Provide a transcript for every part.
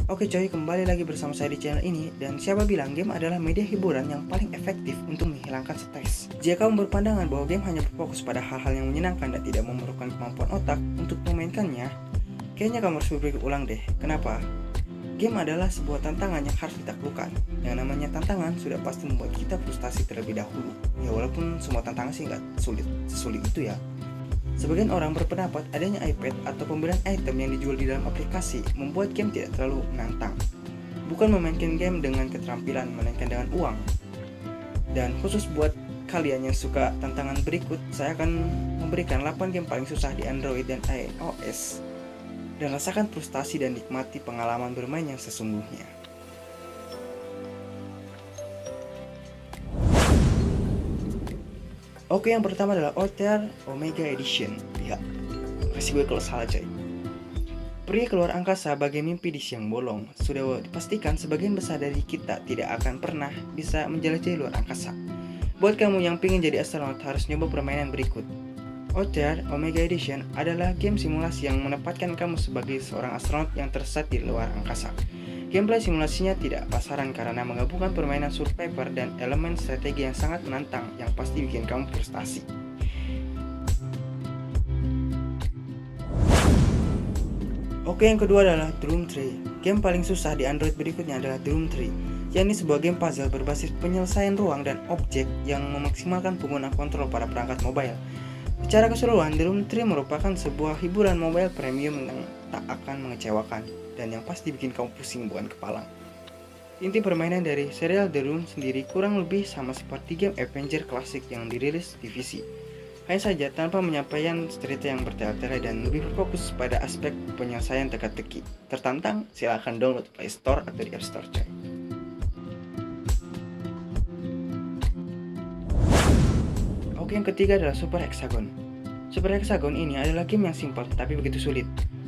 Oke coy, kembali lagi bersama saya di channel ini. Dan siapa bilang game adalah media hiburan yang paling efektif untuk menghilangkan stres? Jika kamu berpandangan bahwa game hanya berfokus pada hal-hal yang menyenangkan dan tidak memerlukan kemampuan otak untuk memainkannya, kayaknya kamu harus berpikir ulang deh. Kenapa? Game adalah sebuah tantangan yang harus ditaklukkan. Yang namanya tantangan sudah pasti membuat kita frustasi terlebih dahulu. Ya walaupun semua tantangan sih nggak sesulit itu ya. Sebagian orang berpendapat adanya iPad atau pembelian item yang dijual di dalam aplikasi membuat game tidak terlalu menantang. Bukan memainkan game dengan keterampilan, melainkan dengan uang. Dan khusus buat kalian yang suka tantangan berikut, saya akan memberikan 8 game paling susah di Android dan iOS. Dan rasakan frustasi dan nikmati pengalaman bermain yang sesungguhnya. Oke, yang pertama adalah Outer Omega Edition. Ya, kasih gue kalau salah coy. Pergi keluar angkasa bagai mimpi di siang bolong. Sudah dipastikan sebagian besar dari kita tidak akan pernah bisa menjelajahi luar angkasa. Buat kamu yang pingin jadi astronot harus nyoba permainan berikut. Outer Omega Edition adalah game simulasi yang menempatkan kamu sebagai seorang astronot yang tersesat di luar angkasa. Gameplay simulasinya tidak pasaran karena menggabungkan permainan survivor dan elemen strategi yang sangat menantang yang pasti bikin kamu frustasi. Oke, yang kedua adalah Doom 3. Game paling susah di Android berikutnya adalah Doom 3, yakni sebuah game puzzle berbasis penyelesaian ruang dan objek yang memaksimalkan pengguna kontrol pada perangkat mobile. Secara keseluruhan, Doom 3 merupakan sebuah hiburan mobile premium yang tak akan mengecewakan dan yang pasti bikin kamu pusing bukan kepala. Inti permainan dari serial The Room sendiri kurang lebih sama seperti game Avenger klasik yang dirilis di PC. Hanya saja tanpa penyampaian cerita yang bertele-tele dan lebih berfokus pada aspek penyelesaian teka-teki. Tertantang? Silahkan download Play Store atau di App Store coy. Oke, yang ketiga adalah Super Hexagon. Super Hexagon ini adalah game yang simpel tapi begitu sulit.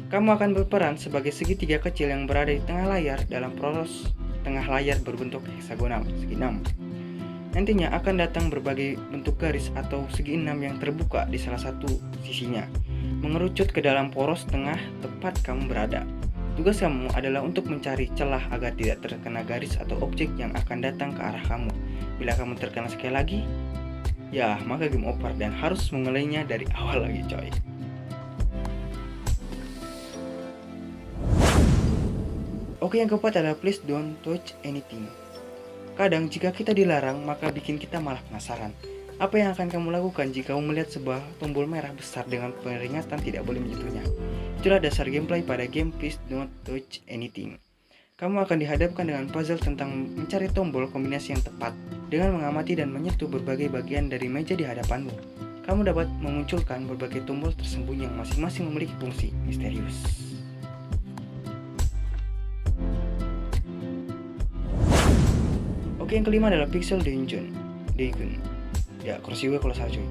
Kamu akan berperan sebagai segitiga kecil yang berada di tengah layar dalam poros tengah layar berbentuk heksagonal, segi 6. Nantinya akan datang berbagai bentuk garis atau segi 6 yang terbuka di salah satu sisinya, mengerucut ke dalam poros tengah tempat kamu berada. Tugas kamu adalah untuk mencari celah agar tidak terkena garis atau objek yang akan datang ke arah kamu. Bila kamu terkena sekali lagi, ya maka game over dan harus memulainya dari awal lagi coy. Oke, yang keempat adalah Please Don't Touch Anything. Kadang jika kita dilarang, maka bikin kita malah penasaran. Apa yang akan kamu lakukan jika kamu melihat sebuah tombol merah besar dengan peringatan tidak boleh menyentuhnya? Itulah dasar gameplay pada game Please Don't Touch Anything. Kamu akan dihadapkan dengan puzzle tentang mencari tombol kombinasi yang tepat dengan mengamati dan menyentuh berbagai bagian dari meja di hadapanmu. Kamu dapat memunculkan berbagai tombol tersembunyi yang masing-masing memiliki fungsi misterius. Oke, yang kelima adalah Pixel Dungeon. Ya, kursi gue kalau salah cuy.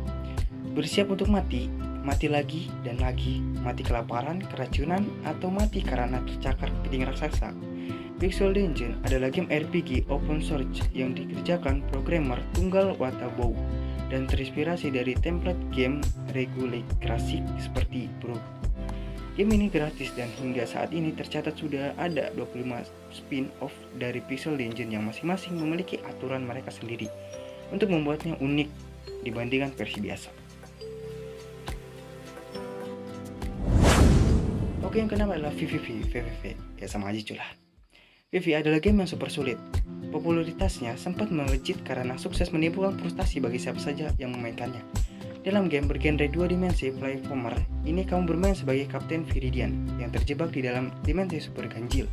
Bersiap untuk mati, mati lagi dan lagi, mati kelaparan, keracunan, atau mati karena tercakar kepiting raksasa. Pixel Dungeon adalah game RPG open source yang dikerjakan programmer tunggal Watabow dan terinspirasi dari template game regulate klasik seperti Pro. Game ini gratis dan hingga saat ini tercatat sudah ada 25 spin-off dari Pixel Dungeon yang masing-masing memiliki aturan mereka sendiri untuk membuatnya unik dibandingkan versi biasa. Oke, yang keenam adalah VVV. Ya sama aja cuy lah. VV adalah game yang super sulit. Popularitasnya sempat melejit karena sukses menimbulkan frustasi bagi siapa saja yang memainkannya. Dalam game bergenre 2 dimensi platformer, ini kamu bermain sebagai Kapten Viridian yang terjebak di dalam dimensi super ganjil,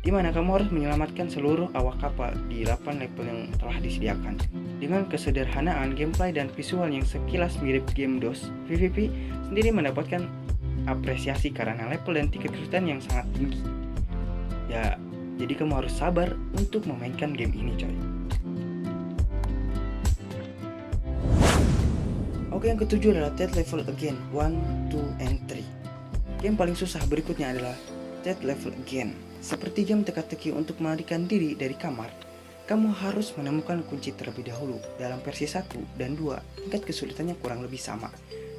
di mana kamu harus menyelamatkan seluruh awak kapal di 8 level yang telah disediakan. Dengan kesederhanaan gameplay dan visual yang sekilas mirip game DOS, VVP sendiri mendapatkan apresiasi karena level dan tingkat kesulitan yang sangat tinggi. Ya, jadi kamu harus sabar untuk memainkan game ini coy. Oke, yang ketujuh adalah Dead Level Again 1, 2, and 3. Game paling susah berikutnya adalah Dead Level Again. Seperti game teka-teki untuk melarikan diri dari kamar, kamu harus menemukan kunci terlebih dahulu. Dalam versi 1 dan 2, tingkat kesulitannya kurang lebih sama.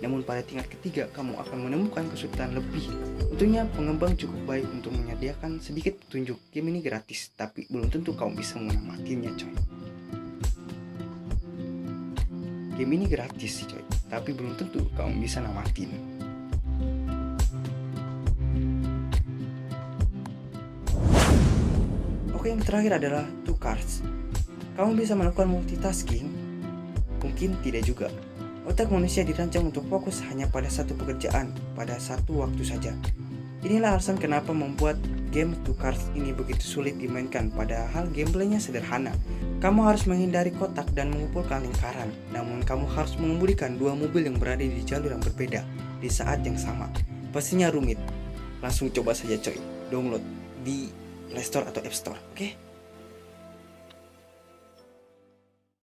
Namun pada tingkat ketiga, kamu akan menemukan kesulitan lebih. Untungnya pengembang cukup baik untuk menyediakan sedikit petunjuk. Game ini gratis, tapi belum tentu kamu bisa mengamatinya, coy. Game ini gratis sih, coy, tapi belum tentu kamu bisa namatin. Oke, yang terakhir adalah two cards. Kamu bisa melakukan multitasking? Mungkin tidak juga. Otak manusia dirancang untuk fokus hanya pada satu pekerjaan pada satu waktu saja. Inilah alasan kenapa membuat game two cards ini begitu sulit dimainkan, padahal gameplaynya sederhana. Kamu harus menghindari kotak dan mengumpulkan lingkaran, namun kamu harus mengemudikan dua mobil yang berada di jalur yang berbeda di saat yang sama. Pastinya rumit. Langsung coba saja, coy. Download di Play Store atau App Store, oke?